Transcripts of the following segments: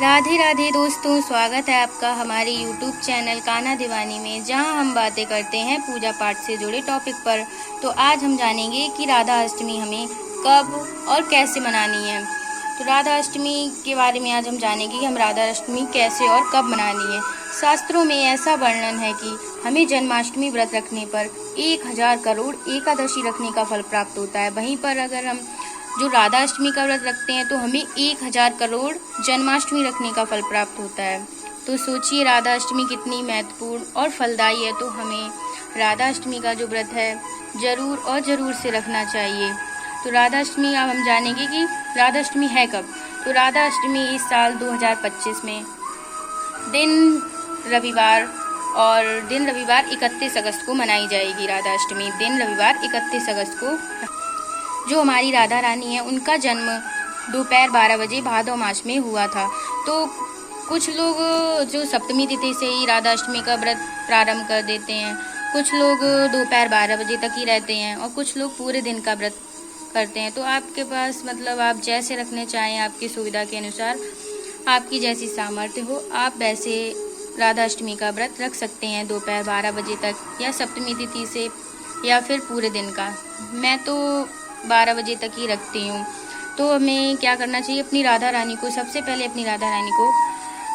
राधे राधे दोस्तों, स्वागत है आपका हमारे YouTube चैनल कान्हा दीवानी में, जहां हम बातें करते हैं पूजा पाठ से जुड़े टॉपिक पर। तो आज हम जानेंगे कि राधा अष्टमी हमें कब और कैसे मनानी है। तो राधा अष्टमी के बारे में आज हम जानेंगे कि हम राधा अष्टमी कैसे और कब मनानी है। शास्त्रों में ऐसा वर्णन है कि हमें जन्माष्टमी व्रत रखने पर 1000 करोड़ एकादशी रखने का फल प्राप्त होता है। वहीं पर अगर हम जो राधा अष्टमी का व्रत रखते हैं तो हमें 1000 करोड़ जन्माष्टमी रखने का फल प्राप्त होता है। तो सोचिए राधा अष्टमी कितनी महत्वपूर्ण और फलदायी है। तो हमें राधा अष्टमी का जो व्रत है जरूर और जरूर से रखना चाहिए। तो राधा अष्टमी अब हम जानेंगे कि राधा अष्टमी है कब। तो राधा अष्टमी इस साल 2025 में दिन रविवार 31 अगस्त को मनाई जाएगी। राधा अष्टमी दिन रविवार 31 अगस्त को जो हमारी राधा रानी है उनका जन्म दोपहर 12 बजे भादव मास में हुआ था। तो कुछ लोग जो सप्तमी तिथि से ही राधा अष्टमी का व्रत प्रारंभ कर देते हैं, कुछ लोग दोपहर 12 बजे तक ही रहते हैं और कुछ लोग पूरे दिन का व्रत करते हैं। तो आपके पास आप जैसे रखने चाहें, आपकी सुविधा के अनुसार, आपकी जैसी सामर्थ्य हो, आप वैसे राधा अष्टमी का व्रत रख सकते हैं दोपहर 12 बजे तक या सप्तमी तिथि से या फिर पूरे दिन का। मैं तो 12 बजे तक ही रखती हूँ। तो हमें क्या करना चाहिए, अपनी राधा रानी को सबसे पहले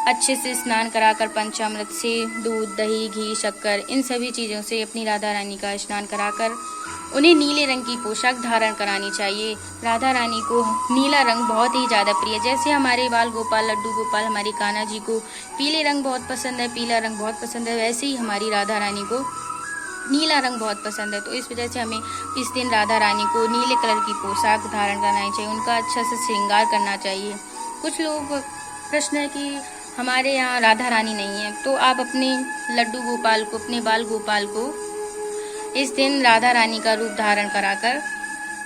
अच्छे से स्नान कराकर पंचामृत से दूध, दही, घी, शक्कर इन सभी चीज़ों से अपनी राधा रानी का स्नान कराकर उन्हें नीले रंग की पोशाक धारण करानी चाहिए। राधा रानी को नीला रंग बहुत ही ज़्यादा प्रिय है। जैसे हमारे बाल गोपाल, लड्डू गोपाल, हमारी कान्हा जी को पीले रंग बहुत पसंद है, पीला रंग बहुत पसंद है, वैसे ही हमारी राधा रानी को नीला रंग बहुत पसंद है। तो इस वजह से हमें इस दिन राधा रानी को नीले कलर की पोशाक धारण करना चाहिए, उनका अच्छा से श्रृंगार करना चाहिए। कुछ लोग प्रश्न है कि हमारे यहाँ राधा रानी नहीं है, तो आप अपने लड्डू गोपाल को, अपने बाल गोपाल को इस दिन राधा रानी का रूप धारण कराकर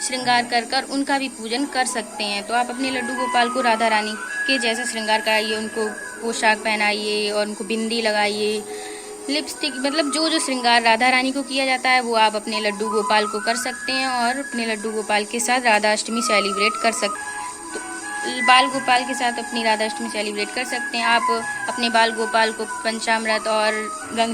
श्रृंगार कर उनका भी पूजन कर सकते हैं। तो आप अपने लड्डू गोपाल को राधा रानी के जैसा श्रृंगार कराइए, उनको पोशाक पहनाइए और उनको बिंदी लगाइए, लिपस्टिक, जो श्रृंगार राधा रानी को किया जाता है वो आप अपने लड्डू गोपाल को कर सकते हैं और अपने लड्डू गोपाल के साथ राधा अष्टमी सेलिब्रेट कर सकते हैं। तो बाल गोपाल के साथ अपनी राधा अष्टमी सेलिब्रेट कर सकते हैं। आप अपने बाल गोपाल को पंचामृत और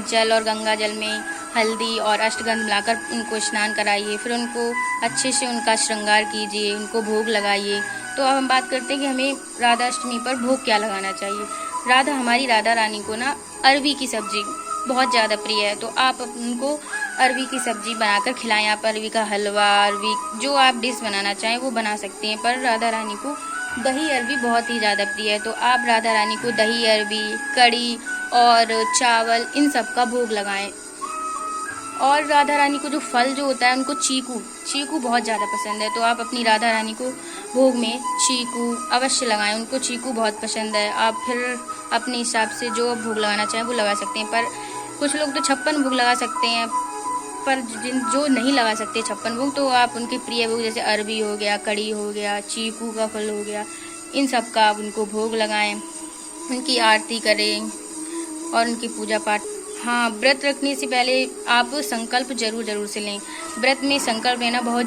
जल और गंगा जल में हल्दी और अष्टगंध मिलाकर उनको स्नान कराइए, फिर उनको अच्छे से उनका श्रृंगार कीजिए, उनको भोग लगाइए। तो अब हम बात करते हैं कि हमें राधा अष्टमी पर भोग क्या लगाना चाहिए। हमारी राधा रानी को अरवी की सब्जी बहुत ज़्यादा प्रिय है, तो आप उनको अरवी की सब्जी बनाकर खिलाएं। आप अरवी का हलवा, अरवी जो आप डिश बनाना चाहें वो बना सकते हैं। पर राधा रानी को दही अरवी बहुत ही ज़्यादा प्रिय है, तो आप राधा रानी को दही अरवी, कड़ी और चावल इन सब का भोग लगाएं। और राधा रानी को जो फल जो होता है, उनको चीकू बहुत ज़्यादा पसंद है, तो आप अपनी राधा रानी को भोग में चीकू अवश्य लगाएं। उनको चीकू बहुत पसंद है। आप फिर अपने हिसाब से जो भोग लगाना चाहें वो लगा सकते हैं। पर कुछ लोग तो 56 भोग लगा सकते हैं, पर जो नहीं लगा सकते 56 भोग, तो आप उनके प्रिय भोग जैसे अरबी हो गया, कड़ी हो गया, चीकू का फल हो गया, इन सब का आप उनको भोग लगाएं, उनकी आरती करें और उनकी पूजा पाठ। हाँ, व्रत रखने से पहले आप संकल्प जरूर से लें। व्रत में संकल्प लेना बहुत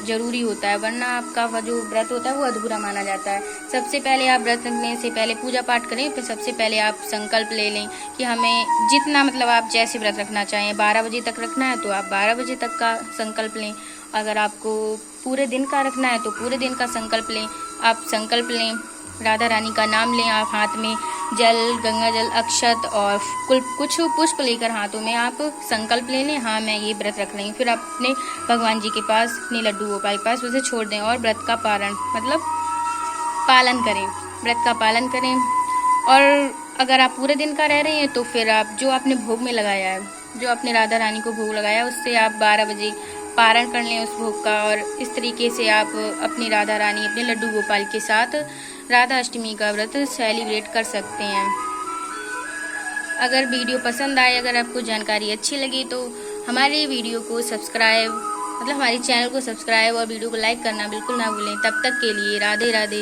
जरूरी होता है, वरना आपका जो व्रत होता है वो अधूरा माना जाता है। सबसे पहले आप व्रत रखने से पहले पूजा पाठ करें, फिर सबसे पहले आप संकल्प ले लें कि हमें जितना आप जैसे व्रत रखना चाहें, 12 बजे तक रखना है तो आप 12 बजे तक का संकल्प लें। अगर आपको पूरे दिन का रखना है तो पूरे दिन का संकल्प लें। आप संकल्प लें, राधा रानी का नाम लें, आप हाथ में जल, गंगा जल, अक्षत और कुछ पुष्प लेकर हाथों में आप संकल्प ले लें, हाँ मैं ये व्रत रख रही हूँ। फिर आप अपने भगवान जी के पास, अपने लड्डू गोपाल के पास उसे छोड़ दें और व्रत का पालन करें, व्रत का पालन करें। और अगर आप पूरे दिन का रह रहे हैं तो फिर आप जो आपने भोग में लगाया है, जो आपने राधा रानी को भोग लगाया है, उससे आप 12 बजे पारण कर लें उस भोग का। और इस तरीके से आप अपनी राधा रानी, अपने लड्डू गोपाल के साथ राधा अष्टमी का व्रत सेलिब्रेट कर सकते हैं। अगर वीडियो पसंद आए, अगर आपको जानकारी अच्छी लगी तो हमारे वीडियो को सब्सक्राइब, हमारे चैनल को सब्सक्राइब और वीडियो को लाइक करना बिल्कुल ना भूलें। तब तक के लिए राधे राधे।